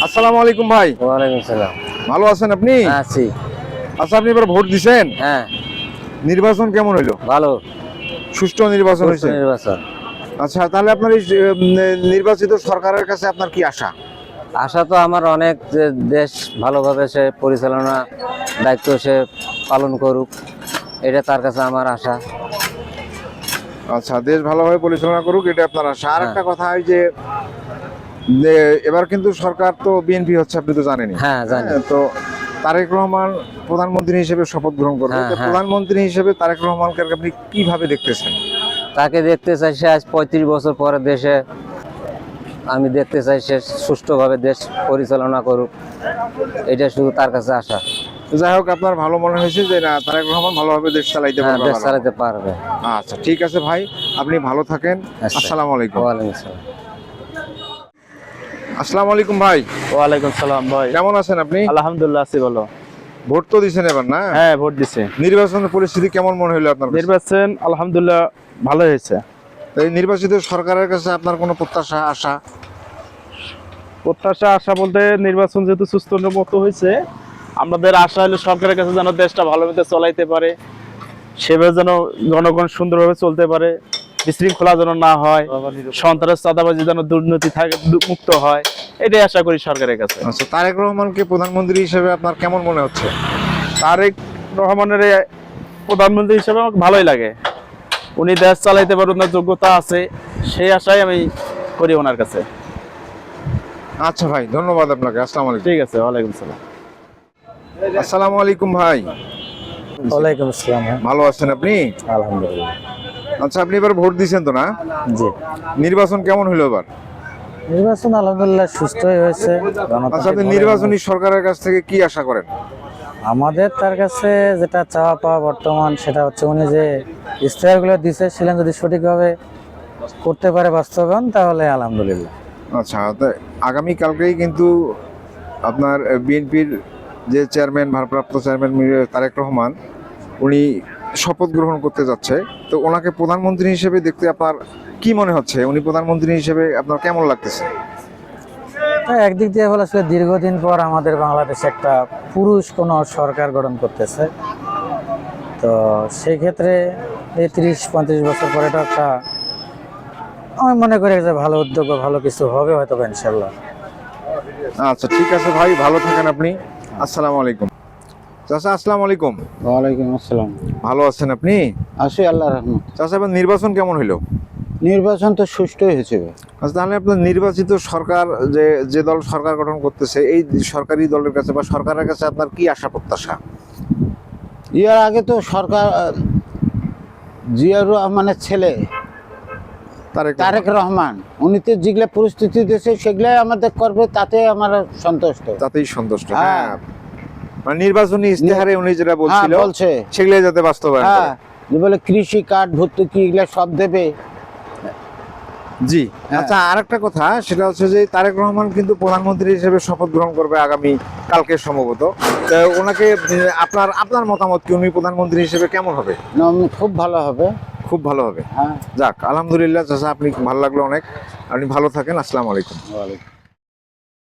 আসসালামু আলাইকুম ভাই। ওয়ালাইকুম সালাম। ভালো আছেন আপনি? আছি। আচ্ছা, আপনি এবার ভোট দিছেন? হ্যাঁ, নির্বাচন কেমন হইলো? ভালো। সুষ্ঠু নির্বাচন সুষ্ঠু হয়েছে? নির্বাচন। আচ্ছা, তাহলে আপনার এই নির্বাচিত সরকারের কাছে আপনার কি আশা? আশা তো আমার অনেক, যে দেশ ভালোভাবে সে পরিচালনা দায়িত্ব সে পালন করুক, এটা তার কাছে আমার আশা। আচ্ছা, দেশ ভালোভাবে পরিচালনা করুক, এটা আপনার আশা। আর একটা কথা, এই যে এবার কিন্তু সরকার তো বিএনপি হচ্ছে, আপনি তো জানেনই। হ্যাঁ, জানি। তো তারেক রহমান প্রধানমন্ত্রী হিসেবে শপথ গ্রহণ করবে। হ্যাঁ, তো হ্যাঁ। প্রধানমন্ত্রী হিসেবে তারেক রহমানকে আপনি কিভাবে দেখতেছেন? তাকে দেখতে চাই সে আজ 35 বছর পরে দেশে, আমি দেখতে চাই সে সুষ্ঠুভাবে দেশ পরিচালনা করুক, এটা শুধু তার কাছে আশা। যাই হোক, আপনার ভালো মনে হয়েছে যে না, তারেক রহমান ভালোভাবে দেশ চালাইতে হ্যাঁ, পারবে? দেশ চালাতে পারবে। আচ্ছা, ঠিক আছে ভাই, আপনি ভালো থাকেন। আচ্ছা। আসসালামু আলাইকুম। ওয়ালাইকুম সালাম। আসসালামু আলাইকুম ভাই। ওয়ালাইকুম সালাম ভাই। কেমন আছেন আপনি? আলহামদুলিল্লাহ আছি ভালো। ভোট তো দিছেন এবার, না? হ্যাঁ, ভোট দিছে। নির্বাচনের পরিস্থিতি কেমন মনে হলো আপনার কাছে? নির্বাচন আলহামদুলিল্লাহ ভালো হয়েছে। তো এই নির্বাচিত সরকারের কাছে আপনার কোনো প্রত্যাশা, আশা? প্রত্যাশা আশা বলতে, নির্বাচন যেহেতু সুস্থ মতো হয়েছে, আমাদের আশা হলো সরকারের কাছে যেন দেশটা ভালোভাবে চলাইতে পারে, সেভাবে যেন জনগণ সুন্দরভাবে চলতে পারে, বিশৃঙ্খলা যেন না হয়, সন্ত্রাস চাঁদাবাজি যেন দুর্নীতি থাকে মুক্ত হয়, এটাই আশা করি সরকারের কাছে। আচ্ছা, তারেক রহমানকে প্রধানমন্ত্রী হিসেবে আপনার কেমন মনে হচ্ছে? তারেক রহমানের এই প্রধানমন্ত্রী হিসেবে আমাকে ভালোই লাগে। উনি দেশ চালাইতে পারে, ওনার যোগ্যতা আছে, সেই আশাই আমি করি ওনার কাছে। আচ্ছা ভাই, ধন্যবাদ আপনাকে। আসসালামু আলাইকুম। ঠিক আছে, ওয়ালাইকুম সালাম। আসসালামু আলাইকুম ভাই। ওয়ালাইকুম আসসালাম। ভালো আছেন আপনি? আলহামদুলিল্লাহ। আচ্ছা, আপনি এবার ভোট দিয়েছেন তো, না? জি। নির্বাচন কেমন হলো এবার? নির্বাচন আলহামদুলিল্লাহ সুষ্ঠুই হয়েছে। আচ্ছা, আপনি নির্বাচনী সরকারের কাছ থেকে কি আশা করেন? আমাদের তার কাছে যেটা চাওয়া পাওয়া বর্তমান, সেটা হচ্ছে উনি যে ইশতেহারগুলো দিছে সেগুলো যদি সঠিকভাবে করতে পারে বাস্তবায়ন, তাহলে আলহামদুলিল্লাহ। আচ্ছা, তো আগামী কালকেই কিন্তু আপনার বিএনপির যে চেয়ারম্যান, ভারপ্রাপ্ত চেয়ারম্যান তারেক রহমান, উনি শপথ গ্রহণ করতে যাচ্ছে। তো ওনাকে প্রধানমন্ত্রী হিসেবে দেখতে আপনার কি মনে হচ্ছে? উনি প্রধানমন্ত্রী হিসেবে আপনার কেমন লাগতেছে? একদিক দিয়ে বলে আসলে দীর্ঘদিন পর আমাদের বাংলাদেশে একটা পুরুষ কোনো সরকার গঠন করতেছে, তো সেই ক্ষেত্রে এই 30-35 বছর পরে এটা একটা, আমি মনে করি যে ভালো উদ্যোগ, ভালো কিছু হবে হয়তো ইনশাল্লাহ। আচ্ছা, ঠিক আছে ভাই, ভালো থাকেন আপনি। আসসালামু আলাইকুম। চাচা, আসসালামু আলাইকুম। ওয়ালাইকুম আসসালাম। ভালো আছেন আপনি? আছি আল্লাহর রহমত। চাচা, এবার নির্বাচন কেমন হইলো? নির্বাচন তো সুষ্ঠুই হয়েছে। আচ্ছা, তাহলে আপনার নির্বাচিত সরকার, যে দল সরকার গঠন করতেছে, এই সরকারি দলের কাছে বা সরকারের কাছে আপনার কি আশা প্রত্যাশা? ইয়ার আগে তো সরকার জিয়াউর রহমানের ছেলে তারেক রহমান, উনি তো যেগুলো পরিস্থিতি দিয়েছে সেগুলাই আমাদের করবে, তাতে আমরা সন্তুষ্ট। তাতেই সন্তুষ্ট। হ্যাঁ। হ্যাঁ, মানে নির্বাচনী ইশতেহারে উনি যেটা বলছিল, বলছে সেগুলো যাতে বাস্তবায়ন করে। হ্যাঁ, যে বলে কৃষি কার্ড, ভর্তুকি, এগুলো সব দেবে। জি। হ্যাঁ। আচ্ছা, আরেকটা কথা, সেটা হচ্ছে যে তারেক রহমান কিন্তু প্রধানমন্ত্রী হিসেবে শপথ গ্রহণ করবে আগামী কালকে সম্ভবত। তো ওনাকে আপনার মতামত কি? উনি প্রধানমন্ত্রী হিসেবে কেমন হবে? খুব ভালো হবে। খুব ভালো হবে। হ্যাঁ। যাক, আলহামদুলিল্লাহ চাচা, আপনি ভালো লাগলো অনেক। আপনি ভালো থাকেন। আসসালামু আলাইকুম। ওয়ালাইকুম।